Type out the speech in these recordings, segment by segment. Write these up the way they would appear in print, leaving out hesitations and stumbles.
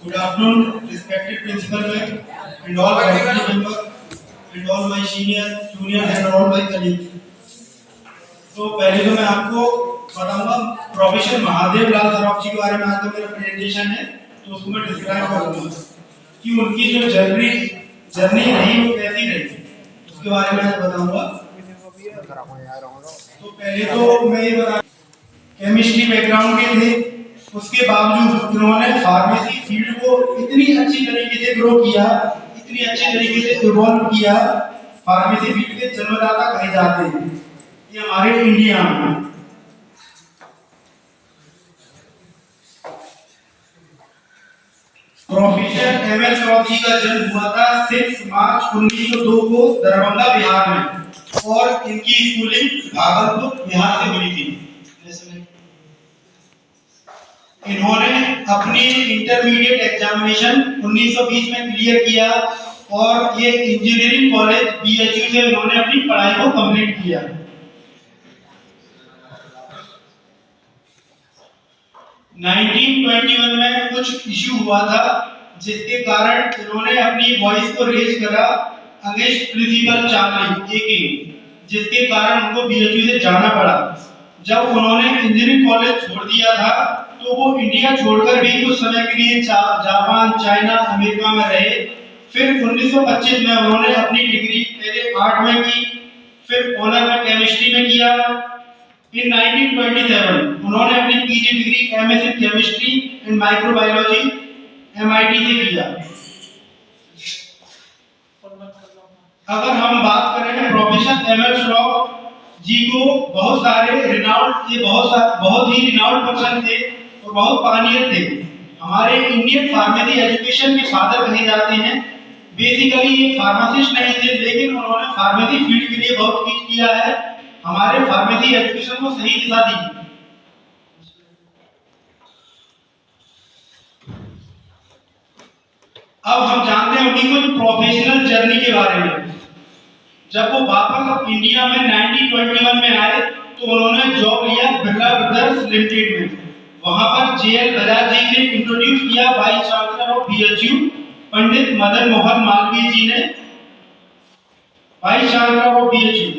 Good afternoon, respected principal ma'am, and all faculty members, and all my senior, junior, and all my colleagues. तो पहले तो मैं आपको बताऊंगा प्रोफेसर महादेव लाल सराफ जी के बारे में। आज तो मेरा प्रेजेंटेशन है, तो उसको मैं डिस्क्राइब करूंगा कि उनकी जो जर्नी रही वो कैसी रही, उसके बारे में आज बताऊंगा। तो पहले तो मैं ये बता, केमिस्ट्री बैकग्राउंड के थे, उसके बावजूद उन्होंने फार्मेसी फील्ड को इतनी अच्छी तरीके से ग्रो किया, इतनी अच्छी तरीके से इवॉल्व किया। फार्मेसी फील्ड के जन्मदाता कहे जाते हैं ये हमारे इंडिया में। प्रोफेसर एमएल श्रॉफ जी का जन्म हुआ था 6 मार्च 1902 को दरभंगा बिहार में, और इनकी स्कूलिंग भागलपुर बिहार से हुई थी। इन्होंने अपनी इंटरमीडिएट एग्जामिनेशन 1920 में क्लियर किया, और ये इंजीनियरिंग कॉलेज बीएचयू से इन्होंने अपनी पढ़ाई को कंप्लीट किया। 1921 में कुछ इश्यू हुआ था, जिसके कारण इन्होंने अपनी वॉइस को रेज करा अगेंस्ट प्रिंसिपल चार्ली एकिंग, जिसके कारण उनको बीएचयू से जाना पड़ा। जब उन्होंने इंजीनियरिंग कॉलेज छोड़ दिया था, तो वो इंडिया छोड़कर भी कुछ समय के लिए जापान, चाइना, अमेरिका में रहे। फिर 1925 में उन्होंने अपनी डिग्री पहले आर्ट में की, फिर ऑनर में केमिस्ट्री में किया। इन 1927 उन्होंने अपनी PG degree MS in chemistry and microbiology MIT से किया। अगर हम बात करें प्रोफेसर एमएल श्रॉफ जी को, बहुत ही रिनाउंड पर्सन थे और बहुत पानियर थे। हमारे इंडियन फार्मेसी एजुकेशन के फादर कहे जाते हैं। बेसिकली ये फार्मासिस्ट नहीं थे, लेकिन उन्होंने फार्मेसी फील्ड के लिए बहुत कुछ किया है, हमारे फार्मेसी एजुकेशन को सही दिशा दी। अब हम जानते हैं उनकी कुछ प्रोफेशनल जर्नी के बारे में। जब वो वापस इंडिया में 1921 में आए, तो उन्होंने जॉब लिया बिरला ब्रदर्स लिमिटेड में। वहां पर जेएल बजाज जी ने इंट्रोड्यूस किया vice chancellor of BHU Pandit Madan Mohan Malviya जी ने, वाइस चांसलर ऑफ बीएचयू,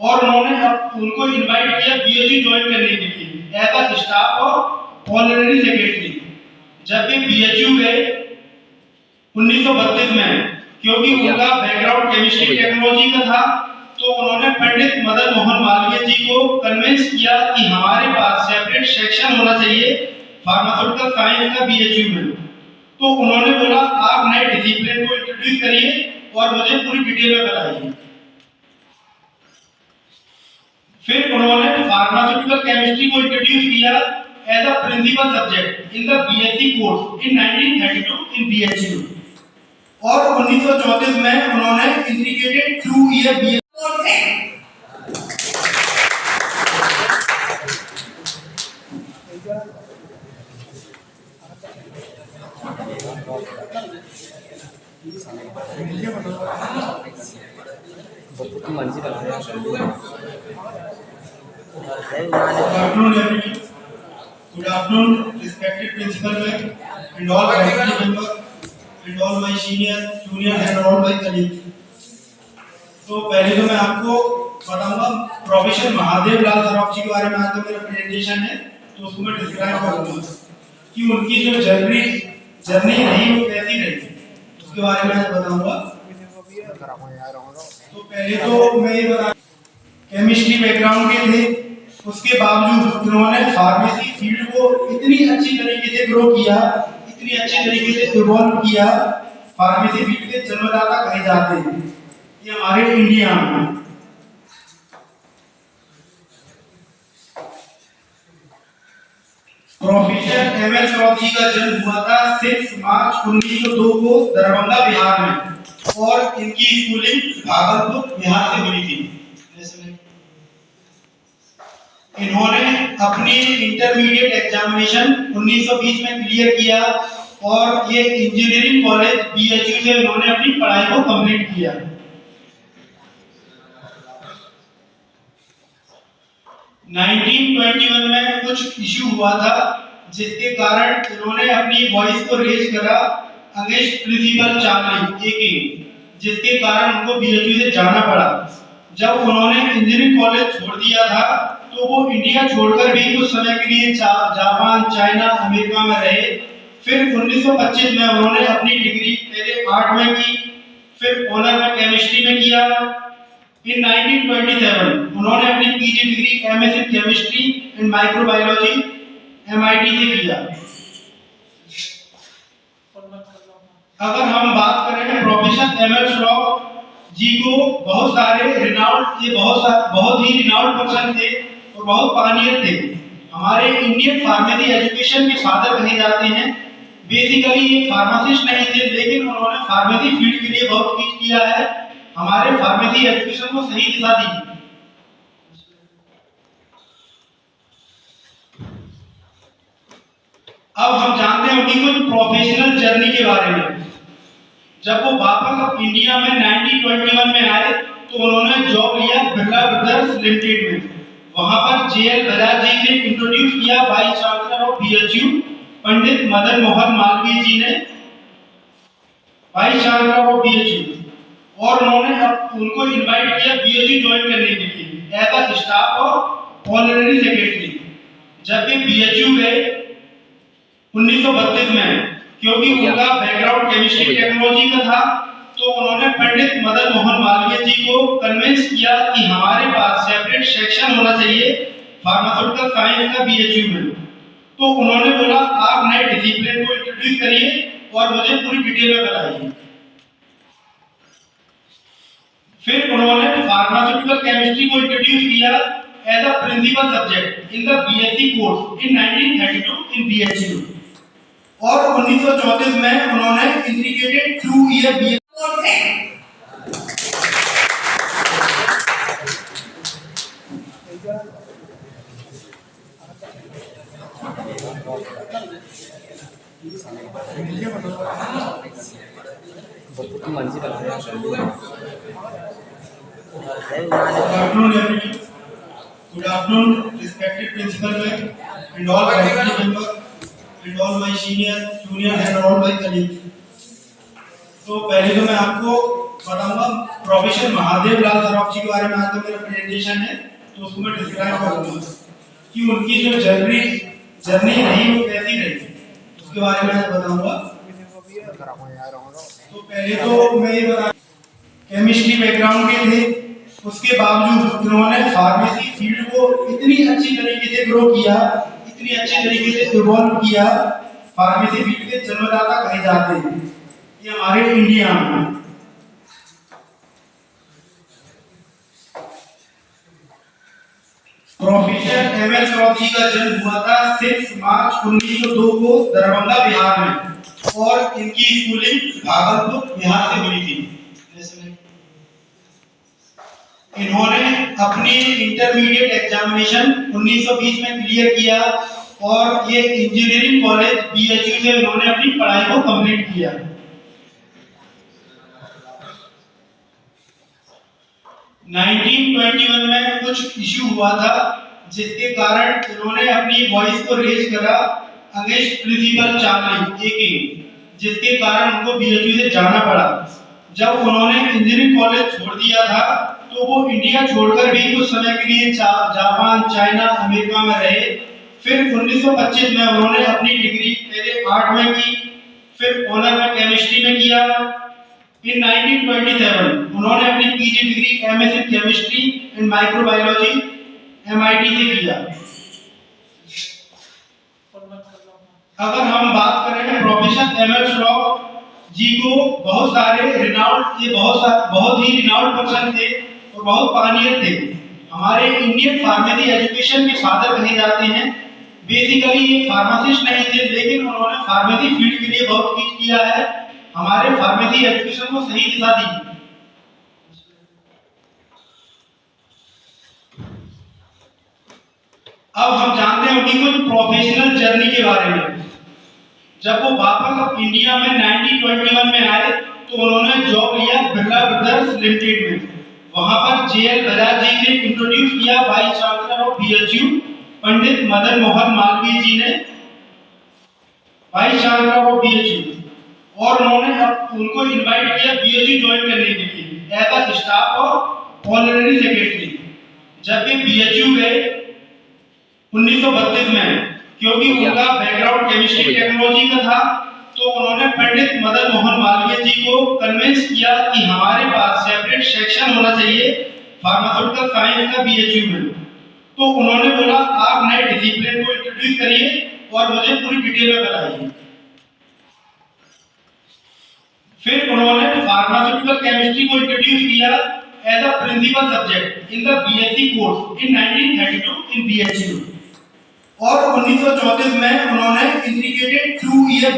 और उन्होंने उनको इनवाइट किया बीएचयू ज्वाइन करने के लिए एज अ स्टाफ और ऑनररी सेक्रेटरी। जब वे बीएचयू गए 1932 में, क्योंकि उनका बैकग्राउंड केमिस्ट्री टेक्नोलॉजी का था, तो उन्होंने पंडित मदन मोहन मालवीय जी को कन्विंस किया कि हमारे पास सेपरेट सेक्शन होना चाहिए फार्मास्यूटिकल साइंस का बीएचयू में। तो उन्होंने बोला आप नए डिसिप्लिन को इंट्रोड्यूस करिए और मुझे पूरी डिटेल में बताइए। फिर उन्होंने फार्मास्यूटिकल केमिस्ट्री को इंट्रोड्यूस किया as a principal subject in the BSc course in 1932 in BHU, और 1934 में उन्होंने इंटीग्रेटेड 2 ईयर बीएससी कोर्स है। Good afternoon, respected principal ma'am, and all faculty members, and all my senior, junior, and all my colleagues. तो पहले तो मैं आपको बताऊंगा प्रोफेसर महादेव लाल सराफ जी के बारे में। आज तो मेरा प्रेजेंटेशन है, तो उसको मैं डिस्क्राइब करूंगा कि उनकी जो जर्नी रही वो कैसी रही, उसके बारे में आज बताऊंगा। तो पहले तो मैं ये बता, केमिस्ट्री बैकग्राउंड के थे, उसके बावजूद उन्होंने फार्मेसी फील्ड को इतनी अच्छी तरीके से ग्रो किया, इतनी अच्छी तरीके से इवॉल्व किया। फार्मेसी फील्ड के जन्मदाता कहे जाते हैं ये हमारे इंडिया में। प्रोफेसर एमएल श्रॉफ जी का जन्म हुआ था 6 मार्च 1902 को दरभंगा बिहार में, और इनकी स्कूलिंग भागलपुर बिहार से हुई थी। इन्होंने अपनी इंटरमीडिएट एग्जामिनेशन 1920 में क्लियर किया और ये इंजीनियरिंग कॉलेज बीएचयू से इन्होंने अपनी पढ़ाई को कंप्लीट किया। 1921 में कुछ इशू हुआ था जिसके कारण इन्होंने अपनी वॉइस को रेज करा अगेंस्ट प्रिंसिपल चार्ली एकिंग, जिसके कारण उनको बीएचयू से जाना पड़ा। जब उन्होंने इंजीनियरिंग कॉलेज छोड़ दिया था तो वो इंडिया छोड़कर भी कुछ समय के लिए जापान, चाइना, अमेरिका में रहे। फिर 1925 में उन्होंने अपनी डिग्री पहले आर्ट में की, फिर ऑनर में केमिस्ट्री में किया। इन 1927 उन्होंने अपनी PG degree MS in chemistry and microbiology MIT से किया। अगर हम बात करें प्रोफेसर एमएल श्रॉफ जी को, बहुत ही रिनाउंड पर्सन थे और बहुत पानियर थे। हमारे इंडियन फार्मेसी एजुकेशन के फादर कहे जाते हैं। बेसिकली ये फार्मासिस्ट नहीं थे, लेकिन उन्होंने फार्मेसी फील्ड के लिए बहुत कुछ किया है, हमारे फार्मेसी एजुकेशन को सही दिशा दी। अब हम जानते हैं उनकी कुछ प्रोफेशनल जर्नी के बारे में। जब वो वापस इंडिया में 1921 में आए तो उन्होंने जॉब लिया बिरला ब्रदर्स लिमिटेड में। वहां पर जेएल बजाज जी ने इंट्रोड्यूस किया vice chancellor of BHU Pandit Madan Mohan Malviya जी ने, वाइस चांसलर ऑफ बीएचयू, और उन्होंने उनको इनवाइट किया बीएचयू ज्वाइन करने के लिए एज अ स्टाफ और ऑनररी सेक्रेटरी। जब वे बीएचयू गए 1932 में, क्योंकि उनका बैकग्राउंड केमिस्ट्री टेक्नोलॉजी का था, तो उन्होंने पंडित मदन मोहन मालवीय जी को कन्विंस किया कि हमारे पास सेपरेट सेक्शन होना चाहिए फार्मास्यूटिकल साइंस का बीएचयू में। तो उन्होंने बोला आप नए डिसिप्लिन को इंट्रोड्यूस करिए और मुझे पूरी डिटेल में बताइए। फिर उन्होंने फार्मास्यूटिकल केमिस्ट्री को इंट्रोड्यूस किया as a principal subject in the BSc course in 1932 in BHU, और 1934 में उन्होंने इंटीग्रेटेड 2 ईयर बीए कोर्स है। Good afternoon, respected principal and all faculty members and all my senior, junior and all my colleagues। तो पहले तो मैं आपको बताऊंगा प्रोफेसर महादेव लाल सराफ जी के बारे में। आज तो मेरा प्रेजेंटेशन है तो उसको मैं डिस्क्राइब करूंगा कि उनकी जो जर्नी रही वो कैसी रही, उसके बारे में बताऊंगा। तो पहले तो मैं ये बता, केमिस्ट्री बैकग्राउंड के थे, उसके बावजूद उन्होंने फार्मेसी फील्ड को इतनी अच्छी तरीके से ग्रो किया, इतनी अच्छी तरीके से इवॉल्व किया। फार्मेसी फील्ड के जन्मदाता कहे जाते हैं ये हमारे इंडिया में। प्रोफेसर एमएल श्रॉफ जी का जन्म हुआ था 6 मार्च 1902 को दरभंगा बिहार में, और इनकी स्कूलिंग भागलपुर बिहार से हुई थी। इन्होंने अपनी इंटरमीडिएट एग्जामिनेशन 1920 में क्लियर किया और ये इंजीनियरिंग कॉलेज बीएचयू से इन्होंने अपनी पढ़ाई को कंप्लीट किया। 1921 में कुछ इशू हुआ था जिसके कारण इन्होंने अपनी वॉइस को रेज करा अगेंस्ट प्रिंसिपल चार्ली एकिंग, जिसके कारण उनको बीएचयू से जाना पड़ा। जब उन्होंने इंजीनियरिंग कॉलेज छोड़ दिया था तो वो इंडिया छोड़कर भी कुछ समय के लिए जापान, चाइना, अमेरिका में रहे। फिर 1925 में उन्होंने अपनी डिग्री पहले आर्ट में की, फिर ऑनर में केमिस्ट्री में किया। इन 1927 उन्होंने अपनी PG degree MS in chemistry and microbiology MIT से किया। अगर हम बात करें प्रोफेसर एमएल श्रॉफ जी को, बहुत ही रिनाउंड पर्सन थे और बहुत पानियर थे। हमारे इंडियन फार्मेसी एजुकेशन के फादर कहे जाते हैं। बेसिकली ये फार्मासिस्ट नहीं थे, लेकिन उन्होंने फार्मेसी फील्ड के लिए बहुत कुछ किया है, हमारे फार्मेसी एजुकेशन को सही दिशा दी। अब हम जानते हैं उनकी कुछ प्रोफेशनल जर्नी के बारे में। जब वो वापस इंडिया में 1921 में आए तो उन्होंने जॉब लिया बिरला ब्रदर्स लिमिटेड में। वहां पर जेएल बजाज जी ने इंट्रोड्यूस किया vice chancellor of BHU Pandit Madan Mohan Malviya जी ने वाइस चांसलर ऑफ बीएचयू, और उन्होंने अब उनको इनवाइट किया बीएचयू ज्वाइन करने के लिए एज अ स्टाफ और ऑनररी सेक्रेटरी। जब वे बीएचयू गए 1932 में, क्योंकि उनका बैकग्राउंड केमिस्ट्री टेक्नोलॉजी का था, तो उन्होंने पंडित मदन मोहन मालवीय जी को कन्विंस किया कि हमारे पास सेपरेट सेक्शन होना चाहिए फार्मास्यूटिकल साइंस का बीएचयू में। तो उन्होंने बोला आप नए डिसिप्लिन को इंट्रोड्यूस करिए और मुझे पूरी डिटेल में बताइए। फिर उन्होंने फार्मास्यूटिकल केमिस्ट्री को इंट्रोड्यूस किया as a principal subject in the BSc course in 1932 in BHU, और 1934 में उन्होंने इंटीग्रेटेड 2 ईयर